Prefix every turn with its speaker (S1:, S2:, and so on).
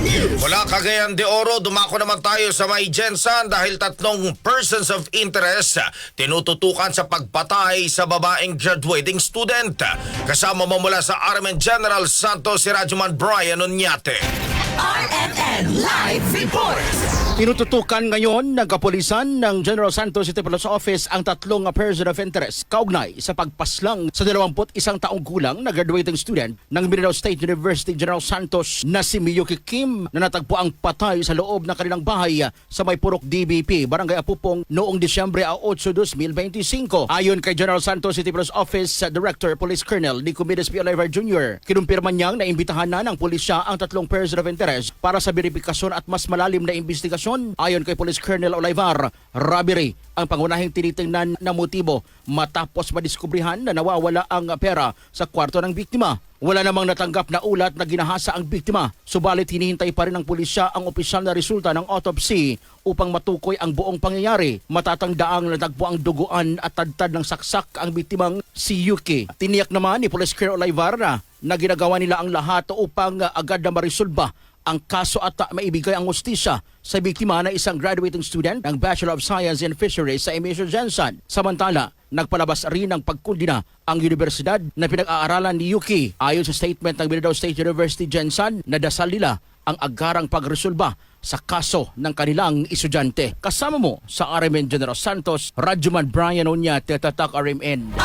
S1: Mula Cagayan de Oro, dumako naman tayo sa may Jensan dahil 3 persons of interest tinututukan sa pagpatay sa babaeng graduating student. Kasama mo mula sa RMN General Santos si Radyoman Brian Oñate.
S2: RMN Live Report!
S3: Tinututukan ngayon ng kapulisan ng General Santos City Police Office ang 3 person of interest kaugnay sa pagpaslang sa 21 taong gulang na graduating student ng Mindanao State University General Santos na si Miyuki Kim na natagpo ang patay sa loob ng kanilang bahay sa may Purok DBP, Barangay Apupong noong Disyembre 8, 2025. Ayon kay General Santos City Police Office Director Police Colonel Nicomedes P. Olivar Jr., kinumpirma niyang naimbitahan na ng pulisya ang 3 person of interest para sa verifikasyon at mas malalim na investigasyon. Ayon kay Police Colonel Olivar, robbery ang pangunahing tinitingnan na motibo matapos madiskubrihan na nawawala ang pera sa kwarto ng biktima. Wala namang natanggap na ulat na ginahasa ang biktima, subalit hinihintay pa rin ng pulisya ang opisyal na resulta ng autopsy upang matukoy ang buong pangyayari. Matatangdaang natagpo ang duguan at tadtad ng saksak ang biktimang si Yuki. Tiniyak naman ni Police Colonel Olivar na ginagawa nila ang lahat upang agad na marisolba ang kaso at maibigay ang hustisya sa biktima na isang graduating student ng Bachelor of Science in Fisheries sa Emesio Jensan. Samantala, nagpalabas rin ng pagkundina ang universidad na pinag-aaralan ni Yuki. Ayon sa statement ng Mindanao State University Jensan, nadasal nila ang agarang pagresolba sa kaso ng kanilang estudyante. Kasama mo sa RMN General Santos, Radyoman Brian Oñate, Tatak RMN.